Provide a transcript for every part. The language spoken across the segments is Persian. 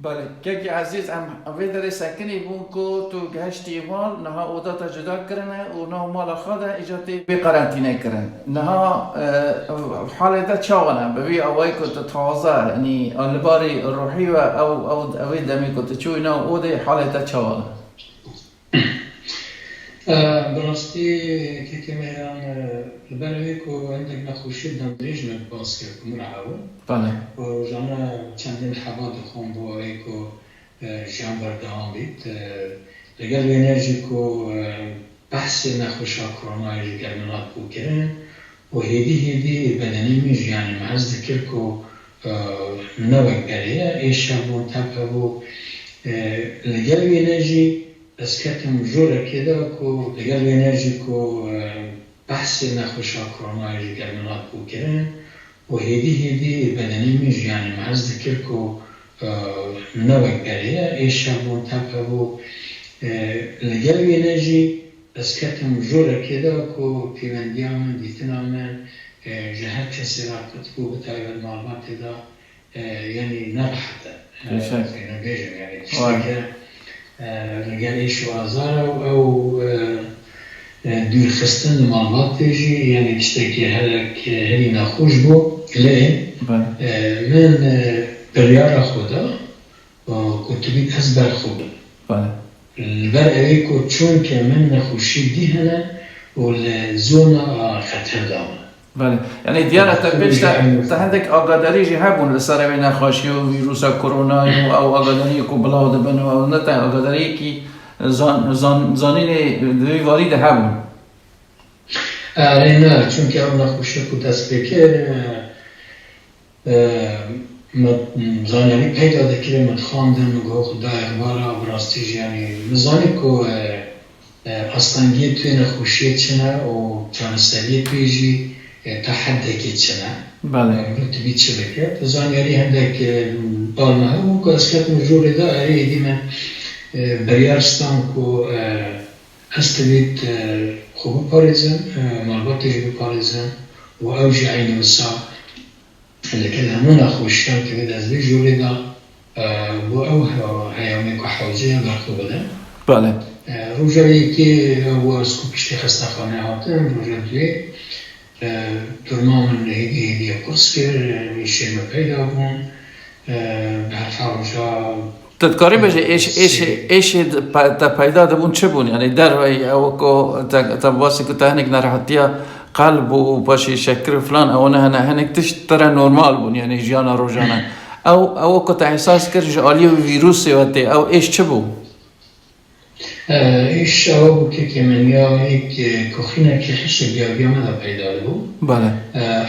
بله که عزیز ام اوی در سکنی بون کو تو گشتی مال نها اودا تا جدا کرنه و نه مال خدا اجاتی به قرنطینه کرن نها حال ده چاونه ببی اوی کو تو تازه یعنی الباری روحی و او اوی دمی کو تو چوی نه او ده حال ده چاونه براستی که میران لبروی کو عندك نخوشی دم ریجن باز که مرعو بله و جانا چندین حواد خون با ای کو جان بردام بید لگل انرژی کو بحث نخوشا کرونا ای گرمنات کو کرن و هدی بدنی میج یعنی محض ذکر کو نوک گریه ایشا بون تبه بو لگل انرژی اسکتم جوره کده کو لگل انرژی کو بحث نخوشا کرونا ای گرمنات کو کرن و هدی بدنی میج یعنی محض ذکر کو نوک گریه ایشا بون تبه بو لگل انرژی اسکتم جوره کده کو پیوندیام دیتنام جهت کسی را کتبو بتاید معلومات دا یعنی نبحته نبیجم یعنی چیزی لگل ایش و آزار او دور خستن معلومات دیجی یعنی تشتکی هری نخوش بو لی من بریار خدا کتبی از بر خوبه البر اوی کو چون که من نخوشی دیهنه و لزونا خطر دامنه بله یعنی دیاره تا پیش تا هندک آگاداری جی هبون لسر اوی نخوشی و ویروسا کرونا او آگاداری کو بلاو دبن و نه تا آگاداری کی زانین دوی وارد هبون نه چون که او نخوشی کو دست بکر زانیاری پیدا دکره متخواندن و گو خدا اخبارا براستی یعنی مزانی که اصلانگی توی نخوشی چنه و جانستری پیجی تا حده که چنه رتبی چه بکرد زانیاری هندک بالمه و که اسکت مجور دا اری دی من بریارستان که هستوید خوب پاریزن معلوماتش بپاریزن و اوجی عین وسا لكن همون أخوشان كده از بيجوا لنا وأوها هيومي كحوزية برخو بده. بله. روجایی که هو سکوپشتی خسته خانه هاتم روجایی درمان هدی قرص کرد میشه مپیدا بون به هر روجا تذکری بشه ایش تا پیدا دبون چه بون یعنی در او کو تا باسی کو تهنگ نراحتیا قلب و باشی شکر فلان او نه هنگ تشتره نورمال بون یعنی جانا روزانه او کو تا احساس کرد جالی ویروسی وقتی او ایش چه بون ایش او که من یا یک کوخینه که حشک یا ماذا پیدا بود بله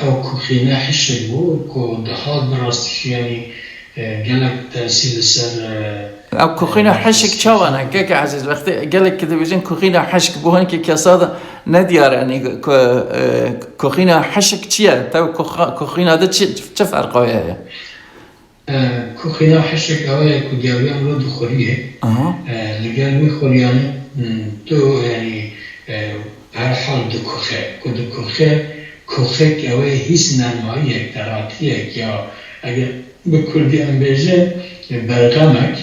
او کوخینه حشک بود کو دهات براستش یعنی گلک تأثیر سر او کوخینه حشک چوانه که عزیز وقتی گلک کده بیشتر کوخینه حشک بوهن که کساد ندیاره یعنی کوخینه حشک چیه؟ تا کوخینه ده چه فرقایه؟ کوخینه حشک اوه کدیاری هم رو دخوریه لگر میخوریانه تو یعنی هر حال دو کوخه کدو کوخه که اوه هیچ نرماییه دراتیه یا اگر به کردی هم بیجه برقمک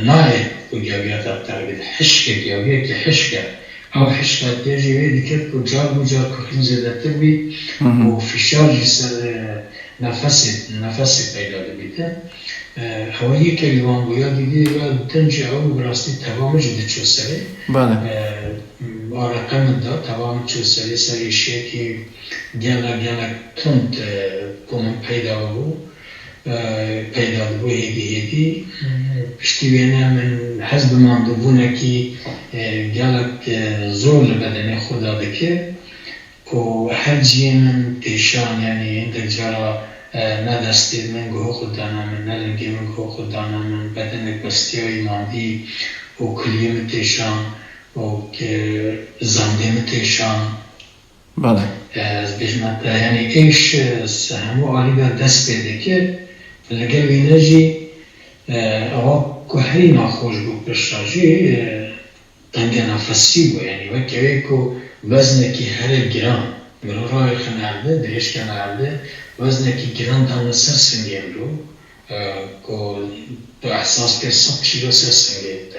نایه کدیاریات ابتر حشک دیاریه که حشکه او حشکت دیجی ویدی کرد که جار کوخین زیده تر بی و فشار جسر نفسی پیدا بیده هوایی که لیوان بویا دیدی و تنجی او براستی تمام جده چو سره رقم دا تمام چو سره سریشه که گله تند کنم پیدا بو هیدی پشتی بینه من حزب ماندوونه که گلک زور لبدن خدا دکه که هر جیه من تیشان یعنی اندک جارا ندستید من گوه خودانا من نلنگی من گوه خودانا من بدنک بستیای مادی و کلیم تیشان و که زندیم تیشان بله از بجمت یعنی ایش همو آلی در دست پیده که لگل وینجی آقا که هری ناخوش بود پشتاجی تنگ نفسی بود یعنی وکیوی که وزنه که هر گران مرورای خنرده درش کنرده وزنه که گران دانه سر سنگیم رو که تو احساس که 100 کیلو سنگیت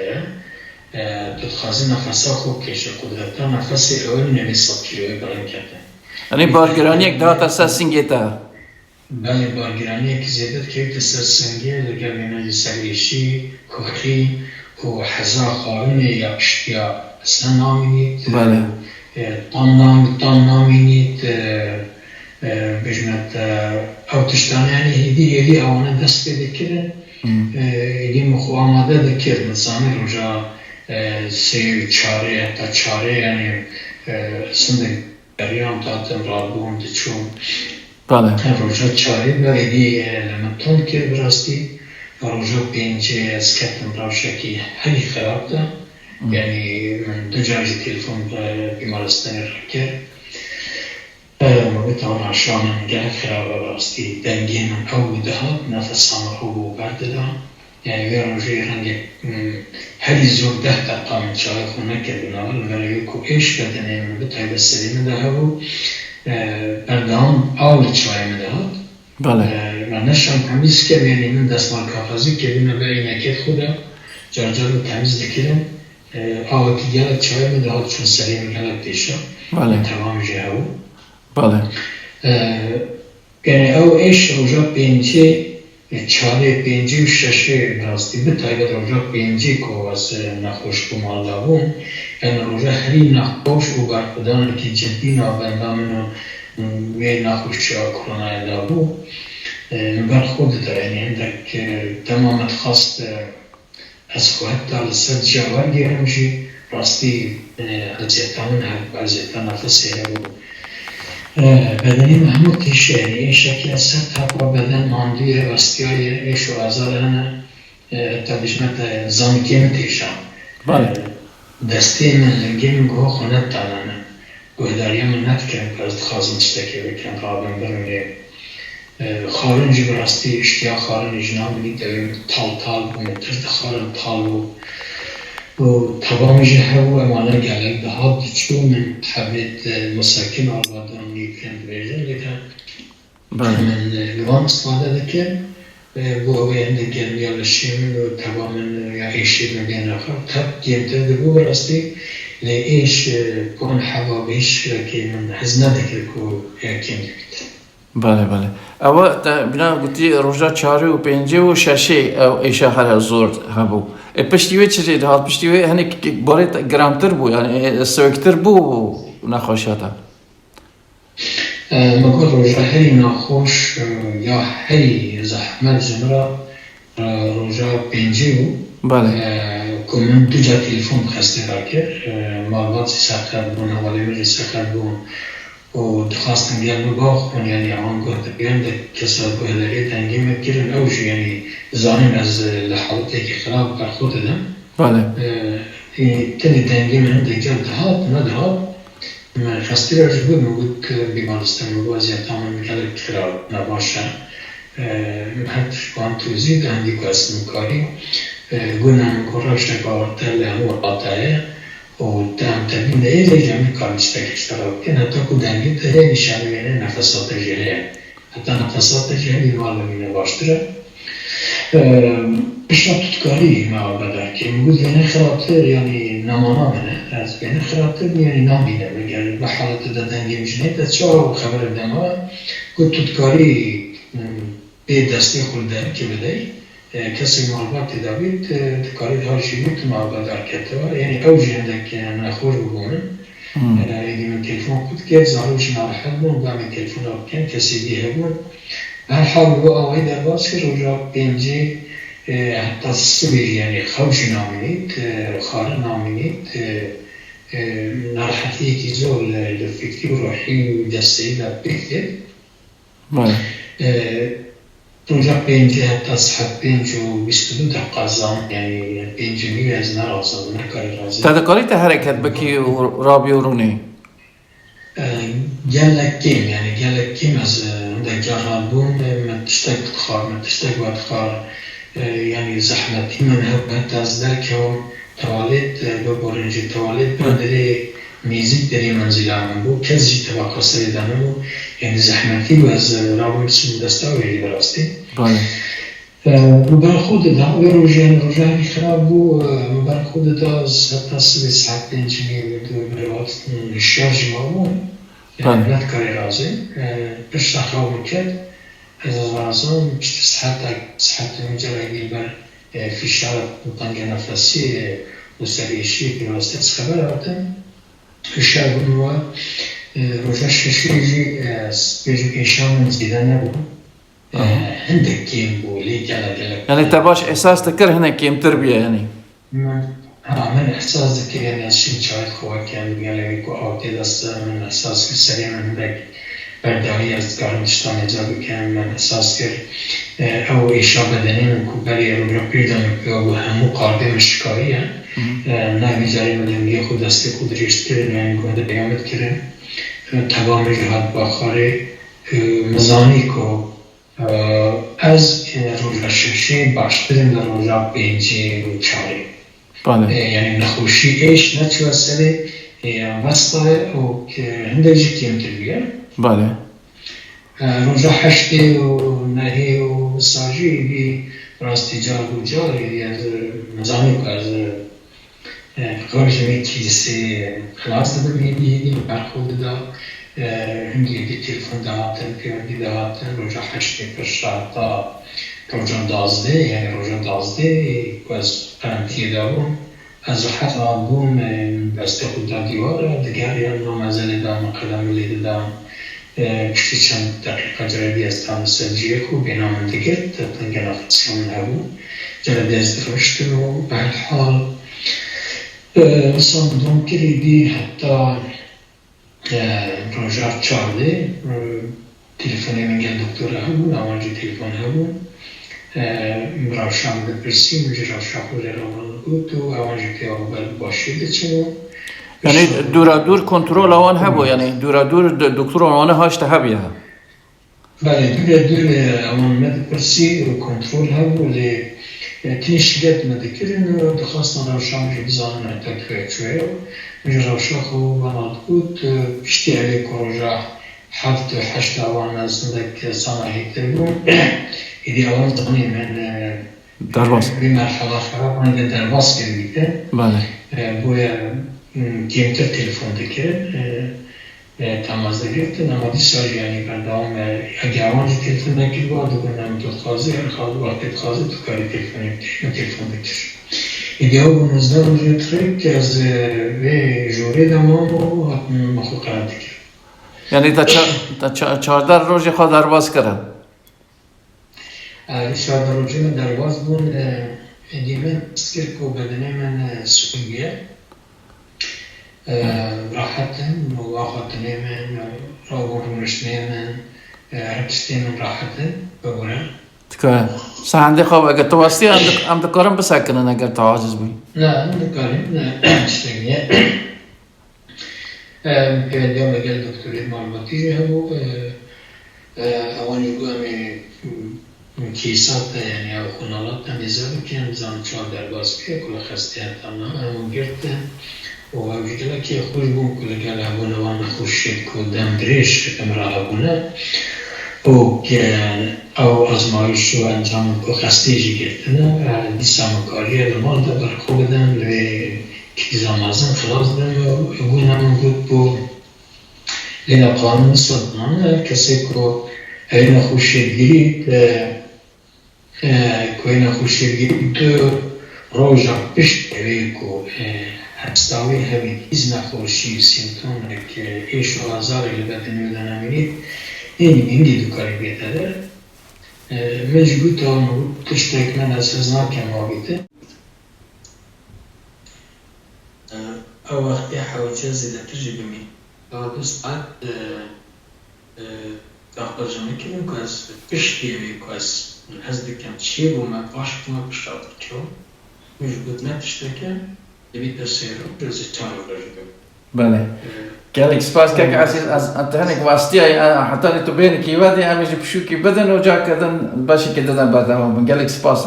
تو تخازی نفسا خوب کشه قدرتا نفس اول نمی 100 کیلوی بلند کرده یعنی بارگرانی یک دهات از سنگیتا بله بارگرانی که زیادت که یک سر سنگی لگر بینایی سریشی کوخی و حزا خارونه یا اصلا نامینید بله تان نامینید بجمت او تشتانه یعنی هیدی اوانه دست بده کرن هیدی مخو آماده ده کرد مثلا روژا سی چاره تا چاره یعنی سنده گریان تا تمرابون ده چون بله روژا چاره و هیدی لمتون کرد براستی روژا پینجه از کتن راوشکی هلی خراب ده یعنی من دو جایی تلفن بیمارستانی را کرد بتوان عشان گلک خراب راستی دنگی من او دهات نفس هم رو برده ده یعنی روژه رنگ هلی زور 10 دقیقه من چای خونه کردن ولی که ایش کردنه من بتای بسری من ده و برده هم آول چای من دهات بله من نشان تمیز کرد یعنی من دستمال کافازی کردن به اینکت خودم جارجار رو تمیز دکیرم آوکی گلک چای من دهات چون سری من گلک دیشا بله تمام جهو بله یعنی او ایش روژا پینجی چاره پینجی و ششه راستی بتایبت روژا پینجی که از نخوش کمال دابون یعنی روژا هری نخوش و برخودان که جدی نابنده منو وی نخوش کرونا دابو برخود داره یعنی اندک تمامت خواست از خواهد تا لسد جوار گیرمشی راستی ازیتان ازیتان نفسی رو بدنی محمود تیشه یعنی این شکل از سر تقوی بدن ماندوی راستی های ایش و ازار هنه تا بشمت زانگیم تیشم دستی من لنگیم گوه خونت تانانه گوهداری من نت کرم که از خازم تشتکی بکن قابل برمونه خارنجی براستی اشتیا خارنجی ناملی دویم تال بومترد خارن تال و تمامی هوا امانه گلک دهات چون من حبیت مساکن آبادان نیکن بیجن لیکن من لوان استفاده دکن بو اوی هنده گرمی آلشیم و تمامی یا ایشی مبین آخر تب گیمتر دبو براستی لی ایش کن هوا بیش که من حز ندکر که یکیم دبید بله اول بنا گویی روزا 4 و 5 و 6 ایشا خیلی زورد هبو پشتیوی چیزی دهات پشتیوی هنی باید گرامتر بو یعنی سوکتر بو نخوشیاتا مگر روزا هری نخوش یا هری زحمت جمرا روزا 5 بو بله که من دو جا تلفن خسته راکر معلوماتی سخت بون حوالی میری سخت بون و دخواستم گرم باخون یعنی آن گفت بیان ده کسا بهداری تنگی میکرن اوش یعنی زانین از لحظاتی که خراب بر خود دم بله تنی تنگی من دیگر دهات ندهات من خسته راش بود میگود که بیمارستان میگو از یادتامن میکرد خراب نباشه هر شکوان توزید هندی که از مکاری گونم کراش نکارتر لحمو قاطعه و تبین ایلی جمعی کارش اشتراک کن حتی که دنگی تهیه نشانوینه نفسات جهه حتی نفسات جهه معلومینه باشتره بشنا تودکاری معابده که میگود بینه خرابتر یعنی نمانا منه از بینه خرابتر یعنی نامینه بگر به حالت دا دنگی میشنید از چه خبر دمه گود تودکاری به دستی خورده که بدهی کسی معلوماتی دارید کاری هرچی بود معبد کرده یعنی اوجی هنده که نخور بگونه یعنی من تلفن بود که زاروش نراحت بود و من تلفن رو کن کسی دیگه بود هر حال بگو آقای در باز که روژا 5 حتی سبیل یعنی خوش نامینید خاره نامینید نراحتی یکی زول فکری و روحی و دستی در بکتید روژا 5 حتی صحب 5 و 22 دقیقه زمان یعنی 5 نیوی از نرازم نکاری رازم تدکاری تا حرکت بکی رابی و رونی؟ گلکیم یعنی گلکیم از دکاران بون من تشتک بتخار من تشتک بتخار یعنی زحمتی من حتی از درک هم توالید ببرنجی توالید برداری میزید داری منزل آمن بود کسی طبقه سری دانه بود یعنی زحمتی و از رابط سن دسته و یعنی براستی بر خود دا اگر روژه خراب بو بر خود دا حتی ساعت 5 بر وقت شارژ ما بون نت کاری رازی پشت خراب میکرد از رازم پشت ساعت مجرد بر فشار تنگ نفسی و سریشی که واسه خبر آتن فشار بودو روژه ششی بیشتر ایشان زیاده نبود عندك كيم بولي جلا يعني انت باش احساس تكره هنا كيم تربيه يعني من احساس ذكر يعني الشيء شايف خوك يعني قال لي كو او كده من احساس السريع من عندك بردوية اذكار مشتان جاب كان من احساس كر او اشاره بدني من كوبري روبريدا من همو قاربه مشكاريه نمی جاری من یه دسته خود ریشتر یعنی گوده بیامد کرد تمام جهات باخاره مزانی کو از روژه ششی باشترین در روژه 5 و 4 یعنی نخوشی ایش نتیجه سری وسطه و هندجی کیم تربیه بله روژه 8 و نهی و ساجی بی راستی جار و جاری از مزانی کو از خارج کلیسی خلاص داده بیدی برخورد دا هنگی تلفن دهاتن پیوندی دهاتن روژه 8 تا روژه 12 یعنی روژه 12 که از قرنطینه دارم از راحت آبون بسته خود دا دیواره دیگر یا نامزل دام قدم لیده دام کشتی چند دقیقه جربی از تام سجیه کو بینام دیگر تنگ نفسیان هبون جربی از درشت و به حال صندوق کلیدی حتی روژه 14 تلفنی من گل دکتر هبون آوانجی تلفن هبون مراشم بپرسیم میشه راشم خود روان بود و آوانجی که اول باشید چمون یعنی دور کنترل آوان هبو یعنی دور دکتر آوانه هاشته هبیه بله دور آوان مدپرسی و کنترل هبو لی تنشیدت مدکرین و دخواستن روشان جو بزانن تکفیه چوه میشه روشان خو بناد بود پشتی علی کروژه 7 و 8 آوان از ندک صناعی تربون ایدی آوان زانی من درواز بی مرحله خراب من درواز کردیده بله بویا کمتر تلفن دکرد تماس گرفتن اما دیسار یعنی بردام اگه آوانجی تلفن نکرد باید بگنم تو خازی هر خواهد وقت خازی تو کاری تلفن دکر ایدی ها بونزده روزی ترک که از جوره دمام و مخلوق قرار دکر یعنی تا 14 روزی خود درواز کردن 14 روزی من درواز بون ایدی من سکر که بدنه من سویه راحتن وواقعتني من راورمشني من ركستي من راحتن بقولها تكا ساعندي خواب اگر تو واسطی ام دکارم بسکنن اگر تو عاجز بی لا دكارم اشتغلية كان اليوم قال دكتور معلوماتي هو اوان يقول من كيسات يعني او خنالات تميزات كان زان شو درباز فيه كل خستيات انا قلت ووجدنا كي خوش بون كل قال هبونا وانا خوشيت كودام دريش كاميرا هبونا و كان او ازمایش رو انجام کو خستیجی گرفتنا دیسام کاری المال دا برخو بدن و کیزامازن خلاص دن و اگونا من بود بو لینا قانون صدمان کسی کو اینا خوشیت گیرید که اینا خوشیت گیرید روژا پشت اوی کو هستاوی همی ایز نخوشی سیمتون که ایش و آزاری لبدنی و دنامینید این دو کاری بیتره مجبوط آنو تشتک من از ناکم آبیده او وقتی حوچه زیده ترجی بمی دو ساعت داخل جمعی کنیم که از پشتی اوی که از هز دکم چی بو من باشت ما پشتاد چو مجبوط نتشتکم دبیت سیرو جزی چارو رجدو بله گلک سپاس که از انتهانك واسطی حتی تو بین کی وادی همیشه پشو کی بدن و جا کردن باشه که دادن بعد هم گلک سپاس